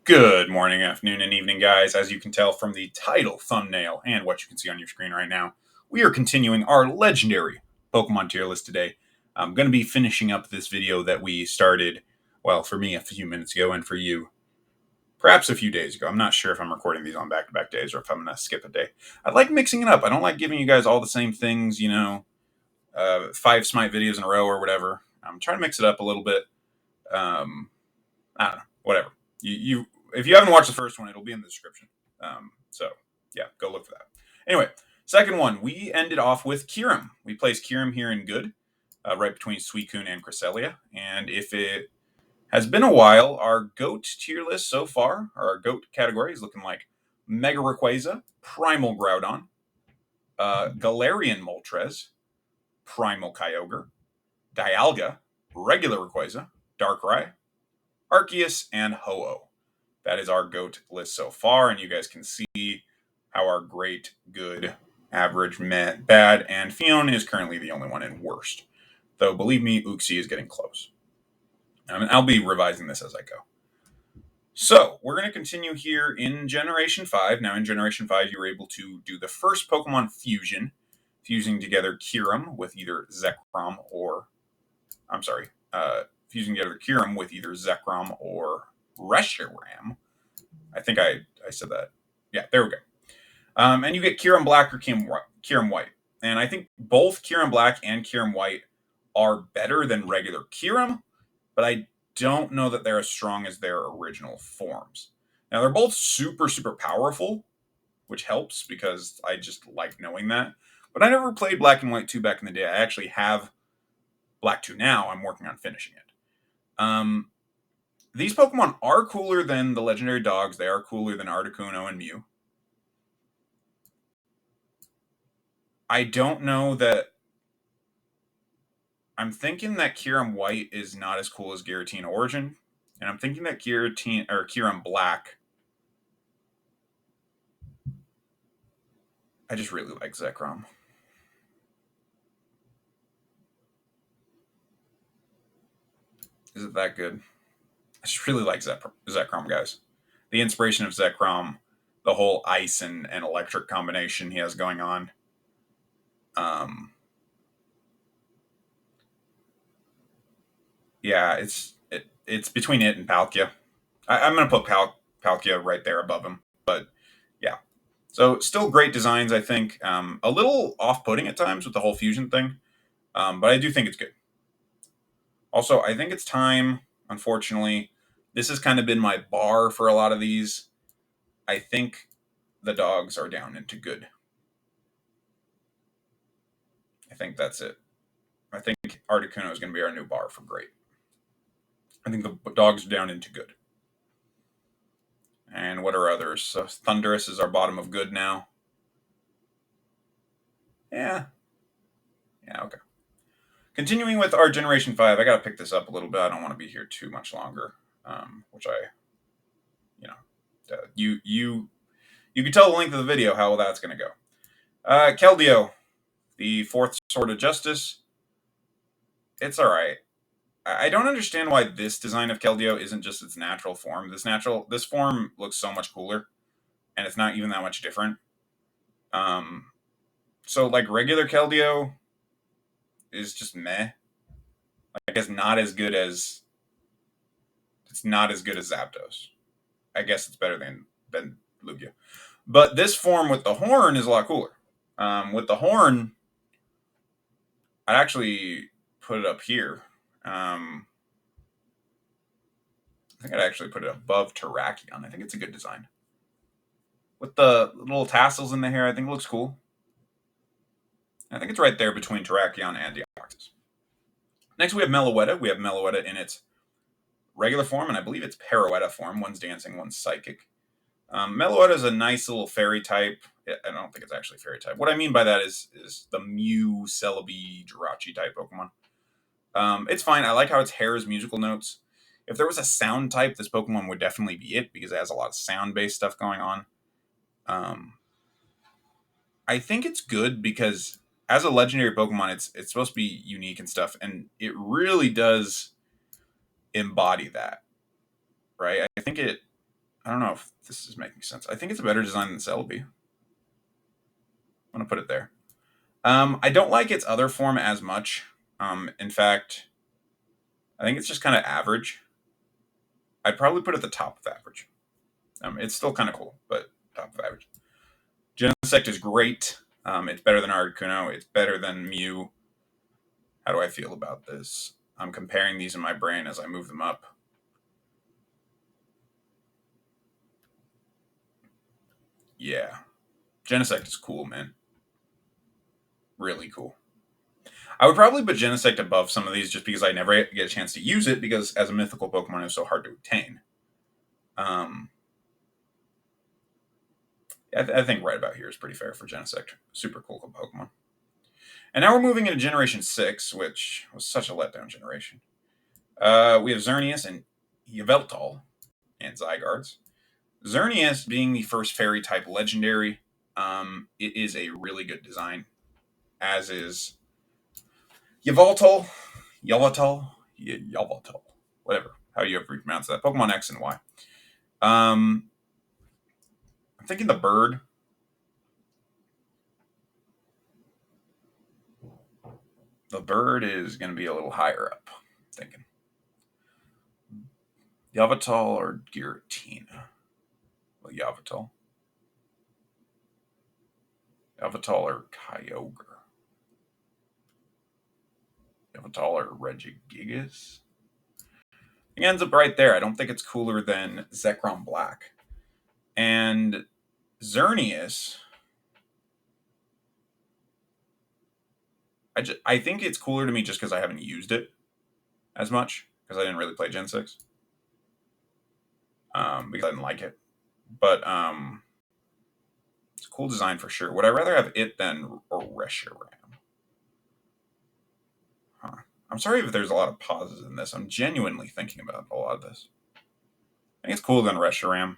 Good morning, afternoon, and evening, guys. As you can tell from the title, thumbnail, and what you can see on your screen right now, we are continuing our legendary Pokemon tier list today. I'm going to be finishing up this video that we started, well, for me a few minutes ago, and for you, perhaps a few days ago. I'm not sure if I'm recording these on back-to-back days or if I'm going to skip a day. I like mixing it up. I don't like giving you guys all the same things, 5 Smite videos in a row or whatever. I'm trying to mix it up a little bit. I don't know, whatever. If you haven't watched the first one, it'll be in the description. So yeah, go look for that. Anyway, second one, we ended off with Kyurem. We placed Kyurem here in good, right between Suicune and Cresselia. And if it has been a while, our GOAT tier list so far, or our GOAT category, is looking like Mega Rayquaza, Primal Groudon, Galarian Moltres, Primal Kyogre, Dialga, Regular Rayquaza, Darkrai, Arceus, and Ho-Oh. That is our GOAT list so far, and you guys can see how our great, good, average, meh, bad, and Fion is currently the only one in worst. Though, believe me, Uxie is getting close. I'll be revising this as I go. So, we're going to continue here in Generation 5. Now, in Generation 5, you were able to do the first Pokemon fusion, fusing together Kyurem with either Zekrom or... fusing together Kyurem with either Zekrom or Reshiram. I think I said that. Yeah, there we go. And you get Kyurem Black or Kyurem White. And I think both Kyurem Black and Kyurem White are better than regular Kyurem, but I don't know that they're as strong as their original forms. Now, they're both super, super powerful, which helps because I just like knowing that. But I never played Black and White 2 back in the day. I actually have Black 2 now. I'm working on finishing it. These Pokemon are cooler than the legendary dogs. They are cooler than Articuno and Mew. I don't know that... I'm thinking that Kyurem White is not as cool as Giratina Origin. And I'm thinking that Kyurem Black... I just really like Zekrom. Is it that good? I just really like Zekrom, guys. The inspiration of Zekrom, the whole ice and electric combination he has going on. Yeah, it's between it and Palkia. I'm going to put Palkia right there above him. But, yeah. So, still great designs, I think. A little off-putting at times with the whole fusion thing. But I do think it's good. Also, I think it's time, unfortunately. This has kind of been my bar for a lot of these. I think the dogs are down into good. I think that's it. I think Articuno is going to be our new bar for great. I think the dogs are down into good. And what are others? So Thundurus is our bottom of good now. Yeah, okay. Continuing with our Generation 5, I got to pick this up a little bit. I don't want to be here too much longer, which you can tell the length of the video how that's going to go. Keldeo, the fourth Sword of Justice. It's all right. I don't understand why this design of Keldeo isn't just its natural form. This form looks so much cooler, and it's not even that much different. So like regular Keldeo is just meh. I guess not as good as Zapdos. I guess it's better than Lugia. But this form with the horn is a lot cooler. With the horn, I'd actually put it up here. I think I'd actually put it above Terrakion. I think it's a good design. With the little tassels in the hair, I think it looks cool. I think it's right there between Terrakion and Deoxys. Next, we have Melowetta. We have Melowetta in its regular form, and I believe it's Parrowetta form. One's dancing, one's psychic. Melowetta is a nice little fairy type. I don't think it's actually fairy type. What I mean by that is the Mew, Celebi, Jirachi type Pokemon. It's fine. I like how its hair is musical notes. If there was a sound type, this Pokemon would definitely be it because it has a lot of sound-based stuff going on. I think it's good because as a legendary Pokemon, it's supposed to be unique and stuff, and it really does embody that, right? I think it I don't know if this is making sense. I think it's a better design than Celebi. I'm going to put it there. I don't like its other form as much. In fact, I think it's just kind of average. I'd probably put it at the top of average. It's still kind of cool, but top of average. Genesect is great. It's better than Articuno. It's better than Mew. How do I feel about this? I'm comparing these in my brain as I move them up. Yeah. Genesect is cool, man. Really cool. I would probably put Genesect above some of these just because I never get a chance to use it because as a mythical Pokemon, it's so hard to obtain. I think right about here is pretty fair for Genesect. Super cool Pokemon. And now we're moving into Generation 6, which was such a letdown generation. We have Xerneas and Yveltal and Zygardes. Xerneas being the first fairy type legendary, it is a really good design, as is Yveltal, whatever, how you ever pronounce that. Pokemon X and Y. I'm thinking the bird. The bird is going to be a little higher up, I'm thinking. Yveltal or Giratina? Well, Yveltal. Yveltal or Kyogre? Yveltal or Regigigas? It ends up right there. I don't think it's cooler than Zekrom Black. And Xerneas, I think it's cooler to me just because I haven't used it as much, because I didn't really play Gen 6. Because I didn't like it. But it's a cool design for sure. Would I rather have it than Reshiram? Huh. I'm sorry if there's a lot of pauses in this. I'm genuinely thinking about a lot of this. I think it's cooler than Reshiram.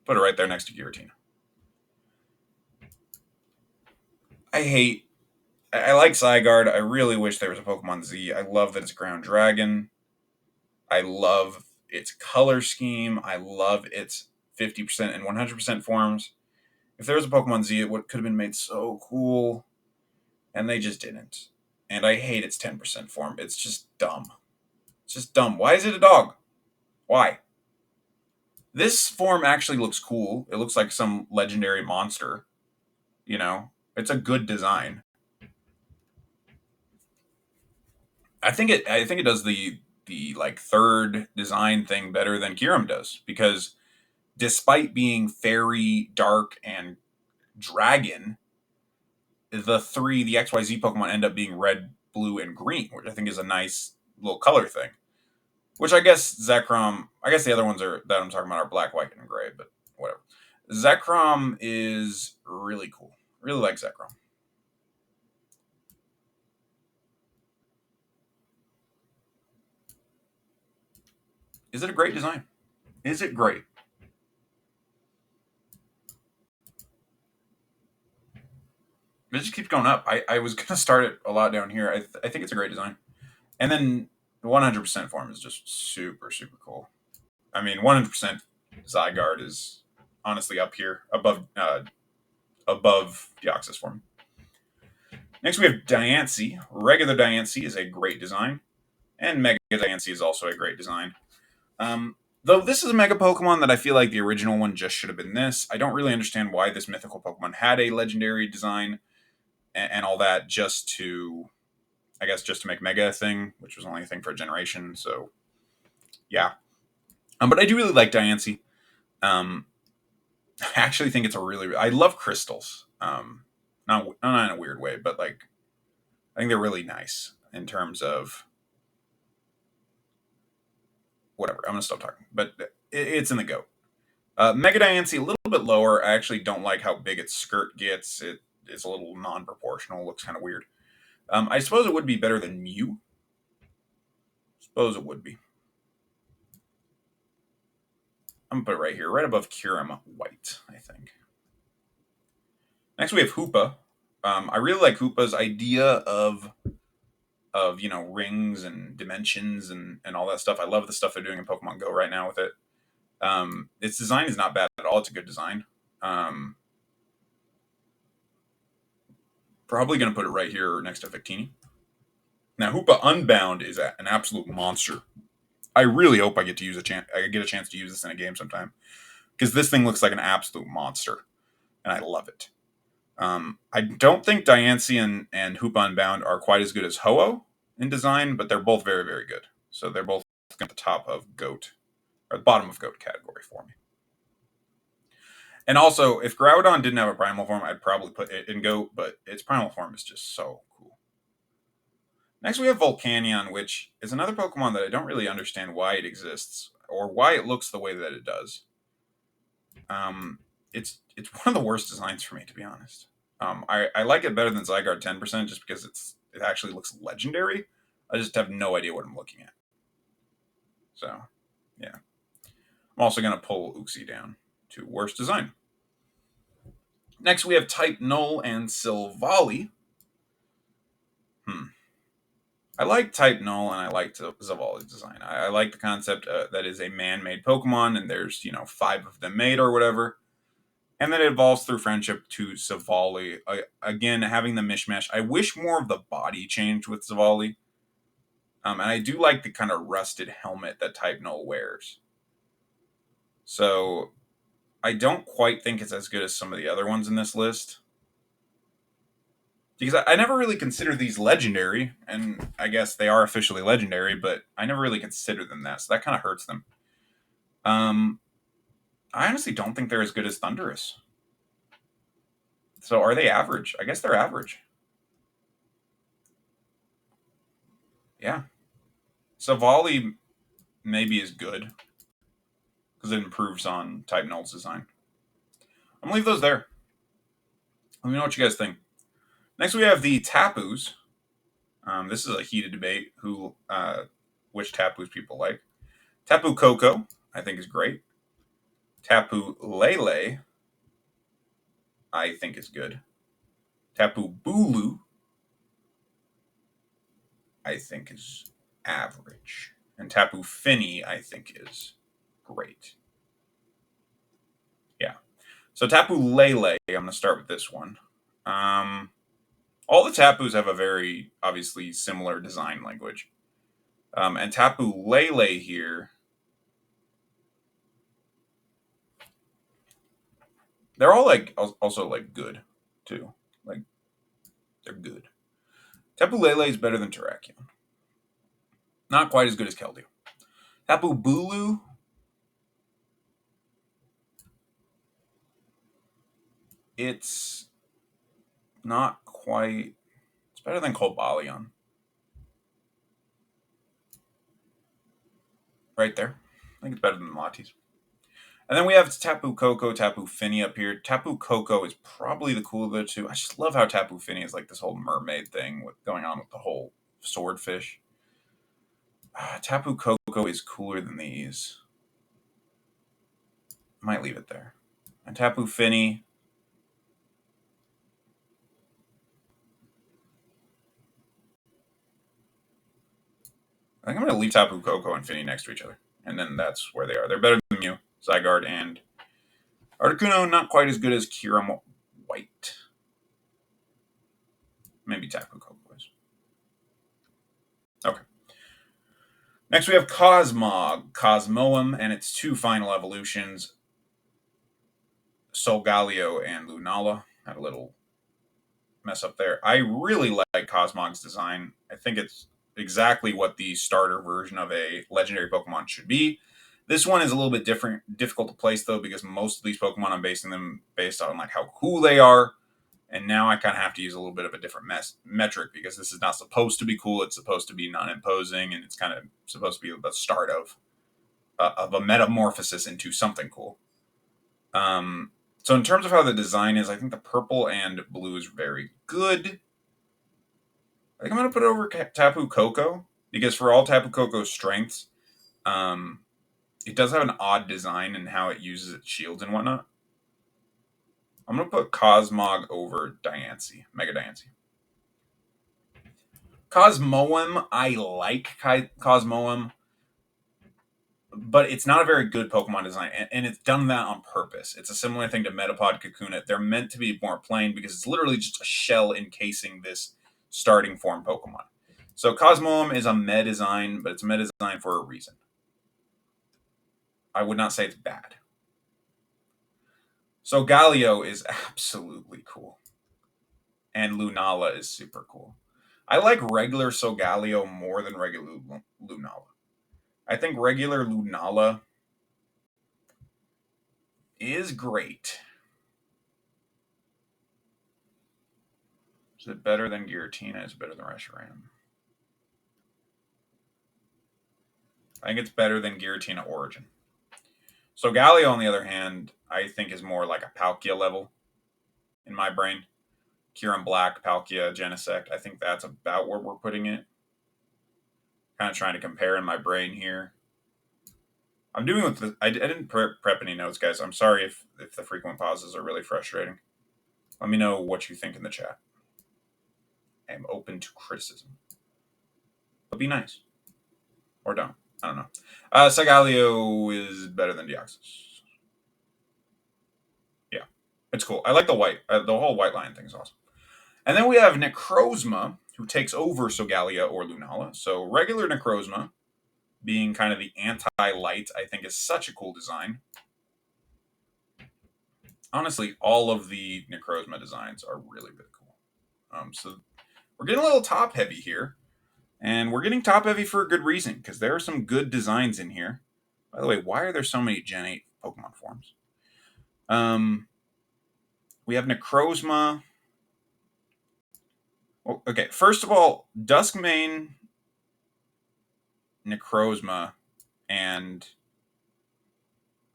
Put it right there next to Giratina. I like Zygarde. I really wish there was a Pokemon Z. I love that it's a ground dragon. I love its color scheme. I love its 50% and 100% forms. If there was a Pokemon Z, it could have been made so cool. And they just didn't. And I hate its 10% form. It's just dumb. It's just dumb. Why is it a dog? Why? This form actually looks cool. It looks like some legendary monster. You know? It's a good design. I think it does the like third design thing better than Kyurem does, because despite being fairy, dark, and dragon, the XYZ Pokemon end up being red, blue, and green, which I think is a nice little color thing. Which I guess Zekrom, I guess the other ones that I'm talking about are black, white, and gray, but whatever. Zekrom is really cool. Really like Zekrom. Is it a great design? Is it great? It just keeps going up. I was going to start it a lot down here. I think it's a great design. And then the 100% form is just super, super cool. I mean, 100% Zygarde is honestly up here, above Deoxys form. Next, we have Diancie. Regular Diancie is a great design. And Mega Diancie is also a great design. Though this is a Mega Pokemon that I feel like the original one just should have been this. I don't really understand why this mythical Pokemon had a legendary design and all that just to make Mega a thing, which was only a thing for a generation. So, yeah. But I do really like Diancie. I actually think it's I love crystals. Not in a weird way, but like, I think they're really nice in terms of whatever. I'm gonna stop talking, but it's in the GOAT. Mega Diancie a little bit lower. I actually don't like how big its skirt gets. It is a little non-proportional. Looks kind of weird. I suppose it would be better than Mew. Suppose it would be. I'm gonna put it right here, right above Kyurem White, I think. Next we have Hoopa. I really like Hoopa's idea of rings and dimensions and all that stuff. I love the stuff they're doing in Pokemon Go right now with it. Its design is not bad at all. It's a good design. Probably going to put it right here next to Victini. Now, Hoopa Unbound is an absolute monster. I really hope I get a chance to use this in a game sometime, because this thing looks like an absolute monster, and I love it. I don't think Diancie and Hoopa Unbound are quite as good as Ho-Oh in design, but they're both very, very good. So they're both at the top of GOAT, or the bottom of GOAT category for me. And also, if Groudon didn't have a primal form, I'd probably put it in GOAT, but its primal form is just so cool. Next, we have Volcanion, which is another Pokemon that I don't really understand why it exists, or why it looks the way that it does. It's one of the worst designs for me, to be honest. I like it better than Zygarde 10% just because it actually looks legendary. I just have no idea what I'm looking at. So, yeah. I'm also going to pull Uxie down to worst design. Next, we have Type Null and Sylvali. I like Type Null and I like Sylvali's design. I like the concept that is a man-made Pokemon and there's, 5 of them made or whatever. And then it evolves through friendship to Sylvali. Again, having the mishmash. I wish more of the body changed with Sylvali. And I do like the kind of rusted helmet that Type Null wears. So, I don't quite think it's as good as some of the other ones in this list. Because I never really considered these legendary, and I guess they are officially legendary, but I never really considered them that, so that kind of hurts them. I honestly don't think they're as good as Thundurus. So are they average? I guess they're average. Yeah. Sylvali maybe is good, because it improves on Type Null's design. I'm going to leave those there. Let me know what you guys think. Next we have the Tapus. This is a heated debate which Tapus people like. Tapu Koko, I think, is great. Tapu Lele, I think, is good. Tapu Bulu, I think, is average. And Tapu Fini, I think, is great. Yeah. So Tapu Lele, I'm going to start with this one. All the Tapus have a very, obviously, similar design language. And Tapu Lele here, they're all also good too. They're good. Tapu Lele is better than Terrakion. Not quite as good as Keldeo. Tapu Bulu, it's not quite. It's better than Cobalion. Right there. I think it's better than Lati's. And then we have Tapu Koko, Tapu Fini up here. Tapu Koko is probably the cooler of the two. I just love how Tapu Fini is like this whole mermaid thing going on with the whole swordfish. Tapu Koko is cooler than these. Might leave it there. And Tapu Fini, I think I'm going to leave Tapu Koko and Fini next to each other. And then that's where they are. They're better than Mew, Zygarde, and Articuno. Not quite as good as Kyurem White. Maybe Tapu Koko is. Okay. Next we have Cosmog, Cosmoem, and its 2 final evolutions, Solgaleo and Lunala. Had a little mess up there. I really like Cosmog's design. I think it's exactly what the starter version of a legendary Pokemon should be. This one is a little bit difficult to place though, because most of these Pokemon I'm basing them based on how cool they are. And now I kind of have to use a little bit of a different metric, because this is not supposed to be cool. It's supposed to be non-imposing, and it's kind of supposed to be the start of a metamorphosis into something cool. So in terms of how the design is, I think the purple and blue is very good. I think I'm going to put it over Tapu Koko, because for all Tapu Koko's strengths, it does have an odd design in how it uses its shields and whatnot. I'm going to put Cosmog over Diancie, Mega Diancie. Cosmoem, I like Cosmoem. but it's not a very good Pokemon design, and it's done that on purpose. It's a similar thing to Metapod Kakuna. They're meant to be more plain because it's literally just a shell encasing this starting form Pokemon. So Cosmog is a meh design, but it's a meh design for a reason. I would not say it's bad. So Galio is absolutely cool, and Lunala is super cool. I like regular Solgaleo more than regular Lunala. I think regular Lunala is great. Is it better than Giratina? Is it better than Reshiram? I think it's better than Giratina Origin. So Galio, on the other hand, I think is more like a Palkia level in my brain. Kyurem Black, Palkia, Genesect. I think that's about where we're putting it. Kind of trying to compare in my brain here. I'm doing with the. I didn't prep any notes, guys. I'm sorry if the frequent pauses are really frustrating. Let me know what you think in the chat. I am open to criticism, but be nice or don't. I don't know. Solgaleo is better than Deoxys. Yeah, it's cool. I like the white. The whole white line thing is awesome. And then we have Necrozma, who takes over Solgaleo or Lunala. So regular Necrozma, being kind of the anti-light, I think is such a cool design. Honestly, all of the Necrozma designs are really, really cool. So we're getting a little top heavy here. And we're getting top heavy for a good reason, because there are some good designs in here. By the way, why are there so many Gen 8 Pokemon forms? We have Necrozma. Well, okay, first of all, Duskmane, Necrozma, and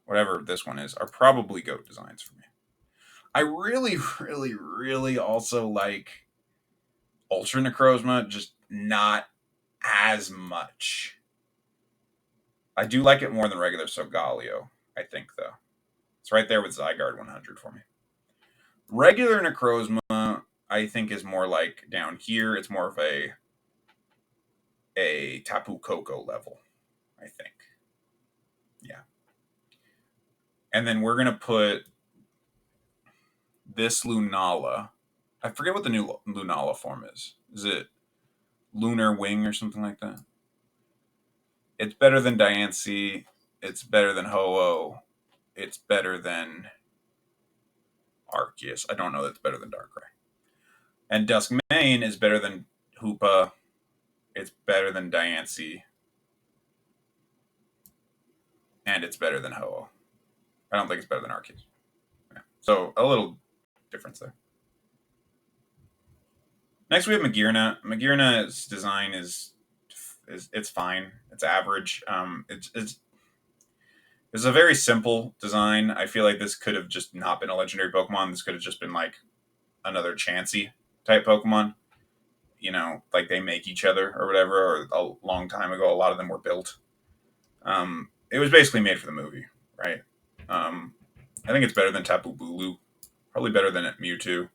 whatever this one is are probably GOAT designs for me. I really, really, really also like Ultra Necrozma, just not as much. I do like it more than regular Solgaleo, I think, though. It's right there with Zygarde 100 for me. Regular Necrozma, I think, is more like down here. It's more of a Tapu Koko level, I think. Yeah. And then we're going to put this Lunala. I forget what the new Lunala form is. Is it Lunar Wing or something like that? It's better than Diancie. It's better than Ho-Oh. It's better than Arceus. I don't know that it's better than Darkrai. And Duskmane is better than Hoopa. It's better than Diancie. And it's better than Ho-Oh. I don't think it's better than Arceus. Yeah. So a little difference there. Next we have Magearna. Magearna's design is it's fine. It's average. It's a very simple design. I feel like this could have just not been a legendary Pokemon. This could have just been like another Chansey type Pokemon. You know, like they make each other or whatever, or a long time ago, a lot of them were built. It was basically made for the movie, right? I think it's better than Tapu Bulu. Probably better than Mewtwo.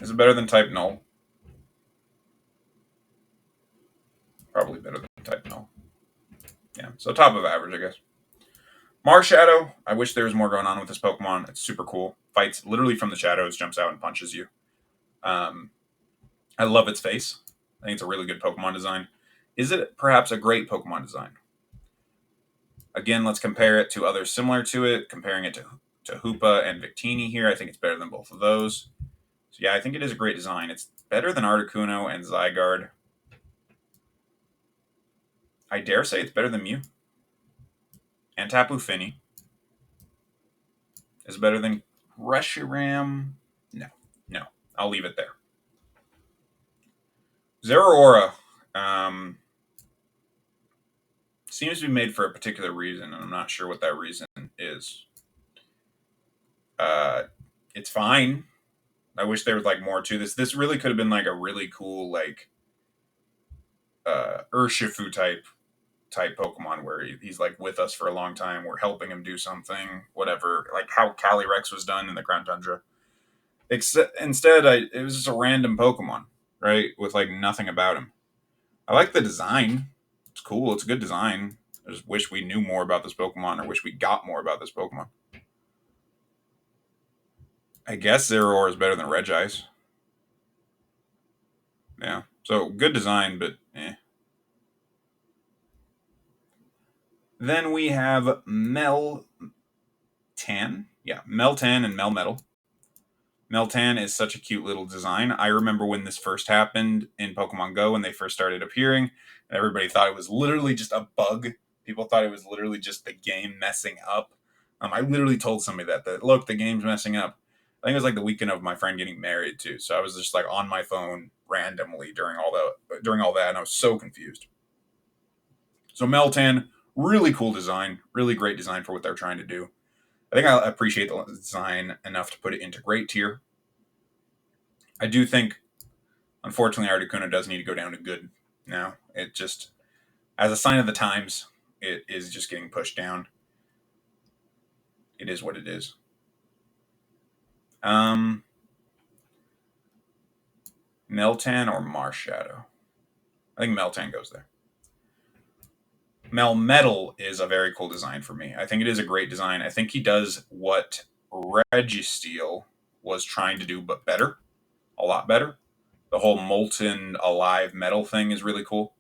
Is it better than Type Null? Probably better than Type Null. Yeah, so top of average, I guess. Marshadow. I wish there was more going on with this Pokemon. It's super cool. Fights literally from the shadows, jumps out and punches you. I love its face. I think it's a really good Pokemon design. Is it perhaps a great Pokemon design? Again, let's compare it to others similar to it. Comparing it to Hoopa and Victini here, I think it's better than both of those. So yeah, I think it is a great design. It's better than Articuno and Zygarde. I dare say it's better than Mew. And Tapu Fini. Is it better than Reshiram? No. I'll leave it there. Zeraora seems to be made for a particular reason, and I'm not sure what that reason is. It's fine. I wish there was like more to this. This really could have been like a really cool like Urshifu type Pokemon where he's like with us for a long time. We're helping him do something, whatever. Like how Cali Rex was done in the Crown Tundra. Instead, it was just a random Pokemon, right, with like nothing about him. I like the design. It's cool. It's a good design. I just wish we knew more about this Pokemon, or wish we got more about this Pokemon. I guess Zeraora is better than Regice. Yeah. So good design, but eh. Then we have Meltan. Yeah, Meltan and Melmetal. Meltan is such a cute little design. I remember when this first happened in Pokemon Go, when they first started appearing, and everybody thought it was literally just a bug. People thought it was literally just the game messing up. I literally told somebody that look, the game's messing up. I think it was like the weekend of my friend getting married too. So I was just like on my phone randomly during all that, and I was so confused. So Meltan, really cool design, really great design for what they're trying to do. I think I appreciate the design enough to put it into great tier. I do think, unfortunately, Articuno does need to go down to good now. It just, as a sign of the times, it is just getting pushed down. It is what it is. Meltan or Marshadow? I think Meltan goes there. Melmetal is a very cool design for me. I think it is a great design. I think he does what Registeel was trying to do, but better. A lot better. The whole molten alive metal thing is really cool.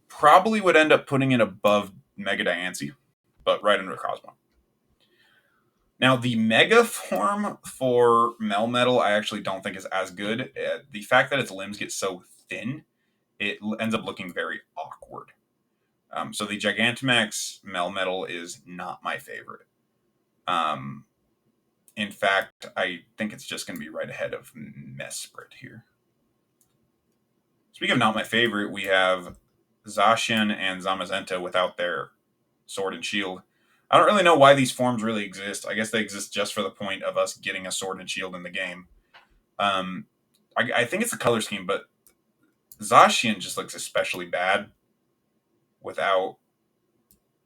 Probably would end up putting it above Mega Diancie, but right under Cosmog. Now, the Mega form for Melmetal, I actually don't think is as good. The fact that its limbs get so thin, it ends up looking very awkward. So the Gigantamax Melmetal is not my favorite. In fact, I think it's just going to be right ahead of Mesprit here. Speaking of not my favorite, we have Zacian and Zamazenta without their sword and shield. I don't really know why these forms really exist. I guess they exist just for the point of us getting a sword and shield in the game. I think it's a color scheme, but Zacian just looks especially bad without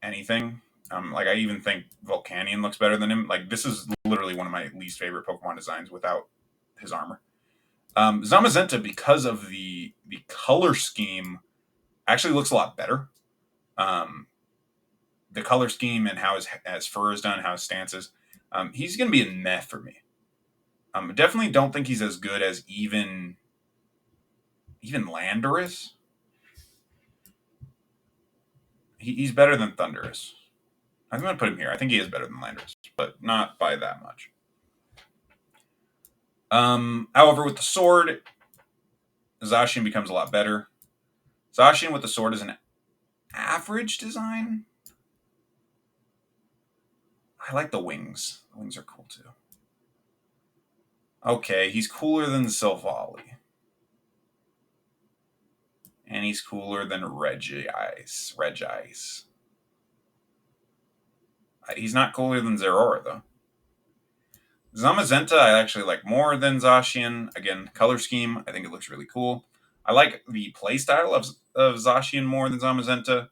anything. Like I even think Volcanion looks better than him. Like this is literally one of my least favorite Pokemon designs without his armor. Zamazenta, because of the color scheme, actually looks a lot better. The color scheme and how his fur is done, how his stance is, he's going to be a meh for me. Definitely don't think he's as good as even Landorus. He's better than Thundurus. I'm going to put him here. I think he is better than Landorus, but not by that much. However, with the sword, Zacian becomes a lot better. Zacian with the sword is an average design. I like the wings. The wings are cool too. Okay, he's cooler than Sylvali. And he's cooler than Regice. He's not cooler than Zeraora, though. Zamazenta I actually like more than Zacian. Again, color scheme, I think it looks really cool. I like the playstyle of Zacian more than Zamazenta,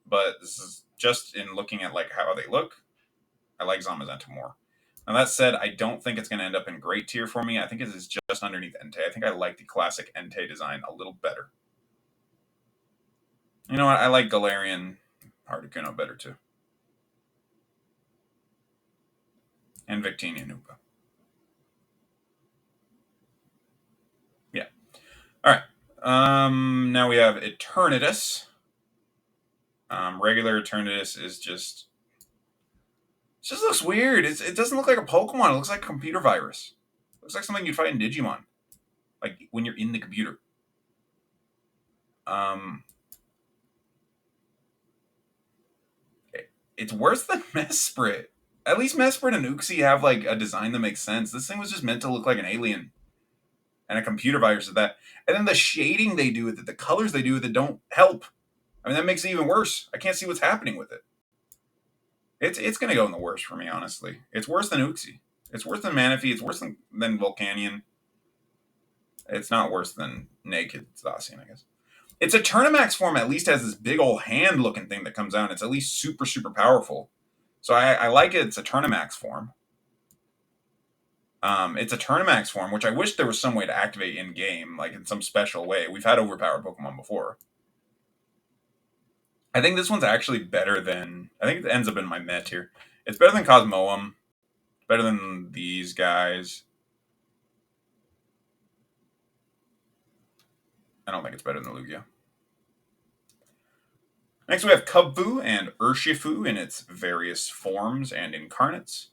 but this is just in looking at like how they look. I like Zamazenta more. Now that said, I don't think it's going to end up in great tier for me. I think it is just underneath Entei. I think I like the classic Entei design a little better. You know what? I like Galarian Articuno better too. And Victini and Hoopa. Yeah. All right. Now we have Eternitus. Regular Eternitus is just... It just looks weird. It doesn't look like a Pokemon. It looks like a computer virus. It looks like something you'd fight in Digimon. Like when you're in the computer. It's worse than Mesprit. At least Mesprit and Uxie have like a design that makes sense. This thing was just meant to look like an alien. And a computer virus at that. And then the shading they do with it, the colors they do with it don't help. I mean, that makes it even worse. I can't see what's happening with it. It's going to go in the worst for me, honestly. It's worse than Uxie. It's worse than Manaphy. It's worse than Volcanion. It's not worse than Naked Zacian, I guess. It's a Turnamax form at least has this big old hand looking thing that comes out. It's at least super, super powerful. So I like it. It's a Turnamax form. It's a Tournamax form, which I wish there was some way to activate in-game, like in some special way. We've had overpowered Pokemon before. I think this one's actually better than... I think it ends up in my Met here. It's better than Cosmoem. Better than these guys. I don't think it's better than Lugia. Next we have Kubfu and Urshifu in its various forms and incarnates.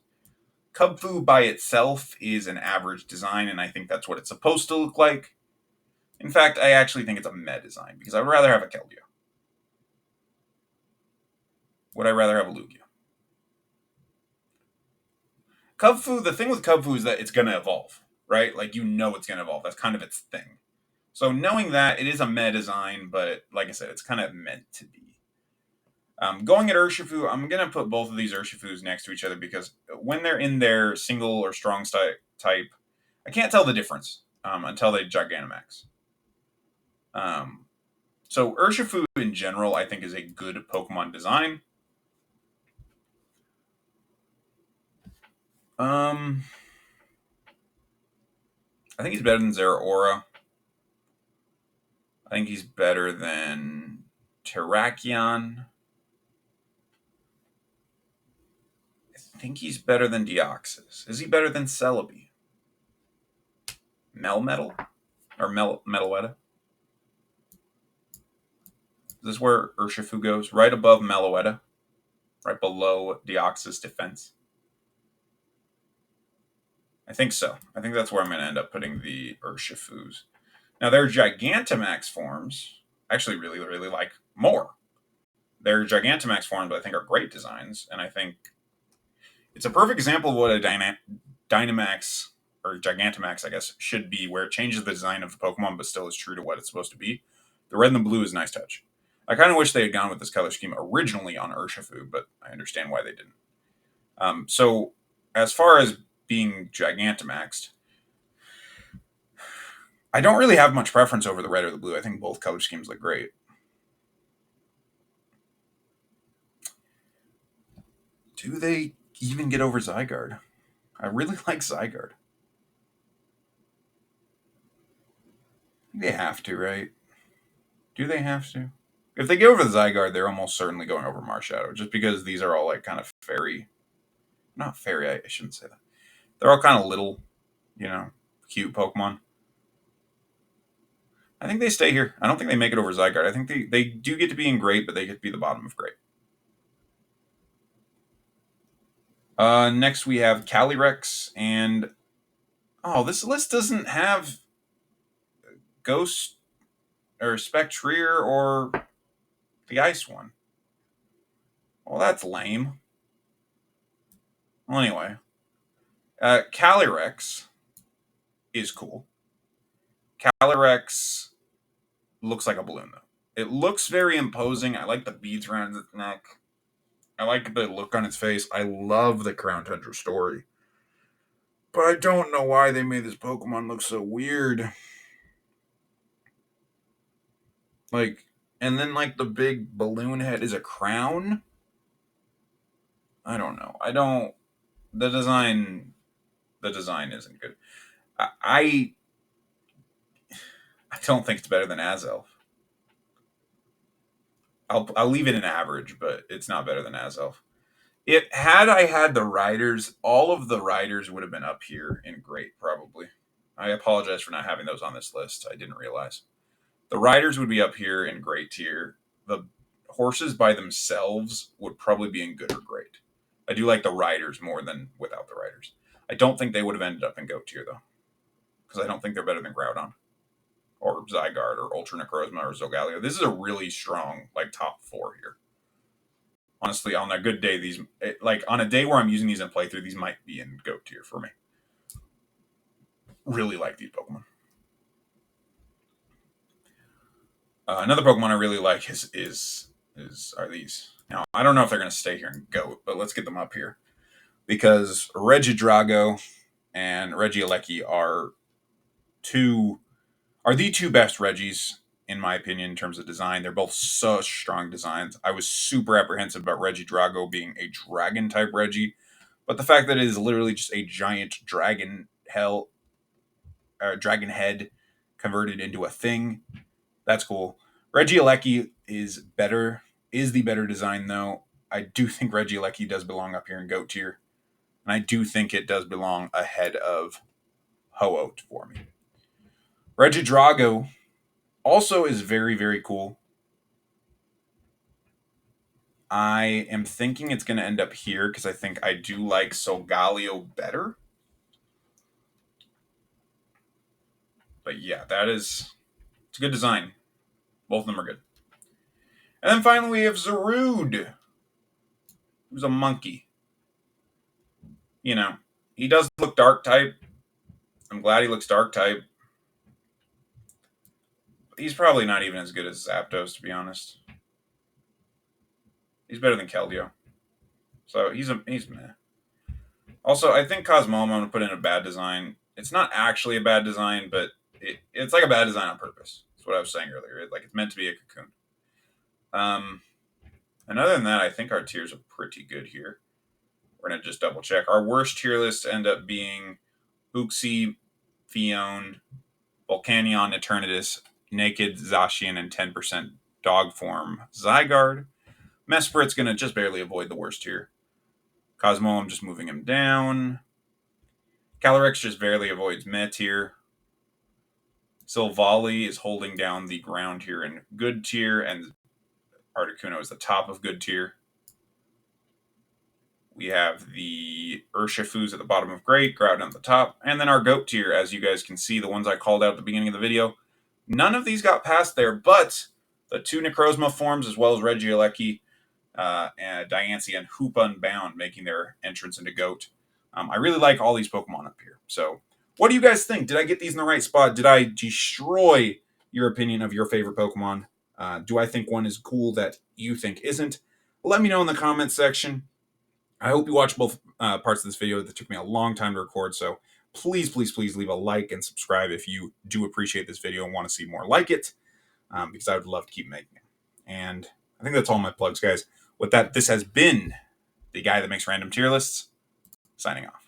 Kubfu by itself is an average design, and I think that's what it's supposed to look like. In fact, I actually think it's a meh design, because I would rather have a Keldeo. Would I rather have a Lugia? Kubfu, the thing with Kubfu is that it's going to evolve, right? Like, you know it's going to evolve. That's kind of its thing. So knowing that, it is a meh design, but like I said, it's kind of meant to be. Going at Urshifu, I'm going to put both of these Urshifus next to each other because when they're in their single or strong type, I can't tell the difference until they Gigantamax. So Urshifu in general, I think, is a good Pokemon design. I think he's better than Zeraora. I think he's better than Terrakion. I think he's better than Deoxys. Is he better than Celebi? Melmetal? Or Melowetta? Is this where Urshifu goes? Right above Melowetta? Right below Deoxys Defense? I think so. I think that's where I'm going to end up putting the Urshifus. Now, their Gigantamax forms, I actually really, really like more. Their Gigantamax forms, I think, are great designs, and I think it's a perfect example of what a Dynamax, or Gigantamax, I guess, should be, where it changes the design of the Pokemon, but still is true to what it's supposed to be. The red and the blue is a nice touch. I kind of wish they had gone with this color scheme originally on Urshifu, but I understand why they didn't. So, as far as being Gigantamaxed, I don't really have much preference over the red or the blue. I think both color schemes look great. Do they even get over Zygarde? I really like Zygarde. They have to, right? Do they have to? If they get over the Zygarde, they're almost certainly going over Marshadow, just because these are all like kind of fairy. Not fairy, I shouldn't say that. They're all kind of little, cute Pokemon. I think they stay here. I don't think they make it over Zygarde. I think they do get to be in Great, but they get to be the bottom of Great. Next we have Cali Rex, and this list doesn't have Ghost or Spectrier or the Ice one. Well, that's lame. Well, anyway, Cali Rex is cool. Cali Rex looks like a balloon, though. It looks very imposing. I like the beads around its neck. I like the look on its face. I love the Crown Tundra story. But I don't know why they made this Pokemon look so weird. And then the big balloon head is a crown? I don't know. The design isn't good. I don't think it's better than Azelf. I'll leave it an average, but it's not better than Azelf. Had I had the riders, all of the riders would have been up here in Great, probably. I apologize for not having those on this list. I didn't realize. The riders would be up here in Great tier. The horses by themselves would probably be in Good or Great. I do like the riders more than without the riders. I don't think they would have ended up in Goat tier, though. Because I don't think they're better than Groudon. Or Zygarde, or Ultra Necrozma, or Zogalio. This is a really strong, top 4 here. Honestly, on a good day, on a day where I'm using these in playthrough, these might be in Goat tier for me. Really like these Pokemon. Another Pokemon I really like are these. Now, I don't know if they're going to stay here in Goat, but let's get them up here. Because Regidrago and Regieleki are the two best Regis, in my opinion, in terms of design. They're both such strong designs. I was super apprehensive about Regidrago being a dragon-type Regi, but the fact that it is literally just a giant dragon Dragon Head converted into a thing. That's cool. Regieleki is the better design, though. I do think Regieleki does belong up here in GOAT tier. And I do think it does belong ahead of Ho-Oh for me. Regidrago also is very, very cool. I am thinking it's going to end up here because I think I do like Solgaleo better. But yeah, it's a good design. Both of them are good. And then finally we have Zarood, who's a monkey. You know, he does look dark type. I'm glad he looks dark type. He's probably not even as good as Zapdos, to be honest. He's better than Keldeo. So he's meh. Also, I think Cosmog I'm going to put in a bad design. It's not actually a bad design, but it's like a bad design on purpose. That's what I was saying earlier. It's meant to be a cocoon. And other than that, I think our tiers are pretty good here. We're going to just double check. Our worst tier list end up being Uxie, Fion, Volcanion, Eternitus, Naked, Zacian, and 10% dog form Zygarde. Mesprit's going to just barely avoid the worst tier. Cosmo, I'm just moving him down. Cali Rex just barely avoids meh tier. Sylvali is holding down the ground here in good tier, and Articuno is the top of good tier. We have the Urshifus at the bottom of great, Groudon at the top, and then our GOAT tier, as you guys can see, the ones I called out at the beginning of the video. None of these got past there, but the two Necrozma forms, as well as Regieleki, and Diancie, and Hoopa Unbound making their entrance into GOAT. I really like all these Pokemon up here. So, what do you guys think? Did I get these in the right spot? Did I destroy your opinion of your favorite Pokemon? Do I think one is cool that you think isn't? Let me know in the comments section. I hope you watched both parts of this video. That took me a long time to record, so please, please, please leave a like and subscribe if you do appreciate this video and want to see more like it, because I would love to keep making it. And I think that's all my plugs, guys. With that, this has been the guy that makes random tier lists, signing off.